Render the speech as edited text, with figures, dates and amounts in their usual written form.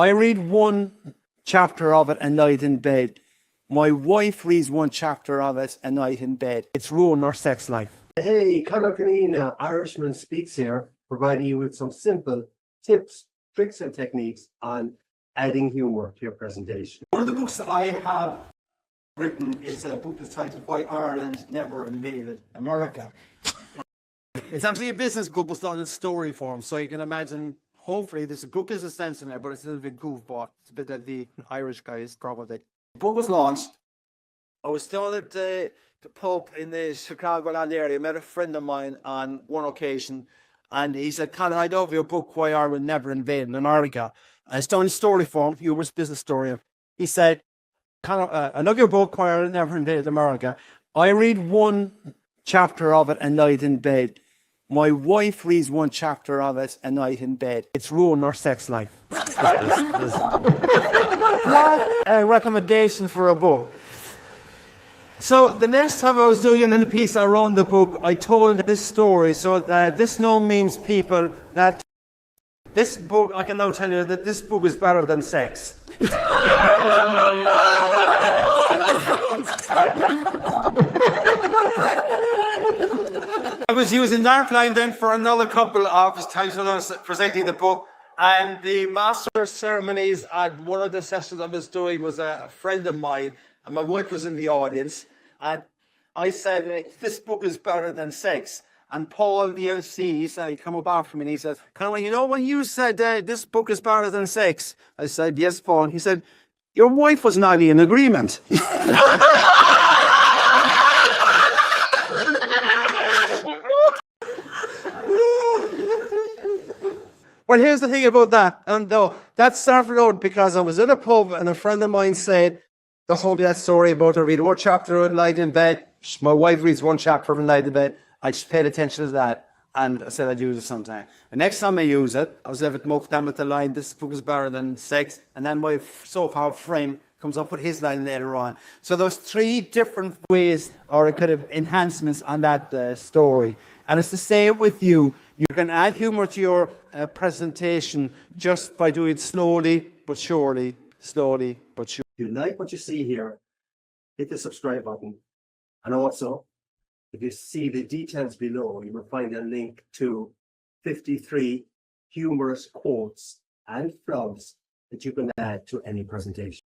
I read one chapter of it a night in bed. My wife reads one chapter of it a night in bed. It's ruined our sex life. Hey, Conor, Cunneen, IrishmanSpeaks here, providing you with some simple tips, tricks, and techniques on adding humor to your presentation. One of the books that I have written is a book that's titled Why Ireland Never Invaded America. It's actually a business book, but it's done in story form, so you can imagine. Hopefully, there's a good business sense in there, but it's a little bit goofball. It's a bit of the Irish guys, probably. The book was launched. I was still at the pub in the Chicagoland area. I met a friend of mine on one occasion, and he said, Conor, I love your book, Why Ireland Never Invaded America. And it's done in story form, humorous business story. He said, Conor, I love your book, Why Ireland Never Invaded America. I read one chapter of it a night in bed. My wife reads one chapter of it a night in bed. It's ruined our sex life. A recommendation for a book. So the next time I was doing a piece around the book, I told this story. So that this now means people that this book, I can now tell you that this book is better than sex. I was using Dark Line then for another couple of titles presenting the book, and the master ceremonies at one of the sessions I was doing was a friend of mine, and my wife was in the audience, and I said, this book is better than sex. And Paul, the LC, he said, he come up after me and he said, Conor, you know when you said this book is better than sex? I said, yes, Paul. He said, your wife was not in agreement. Well, here's the thing about that. And though that started out because I was in a pub and a friend of mine said, they told me that story about I read one chapter at night in bed. My wife reads one chapter every night in bed. I just paid attention to that and I said I'd use it sometime. The next time I use it, I was able to move down with the line, this book is better than sex. And then my so-called friend comes up with his line later on. So there's three different ways or kind of enhancements on that story. And it's the same with you. You can add humor to your presentation just by doing it slowly but surely, slowly but surely. If you like what you see here, hit the subscribe button. And also, if you see the details below, you will find a link to 53 humorous quotes and flubs that you can add to any presentation.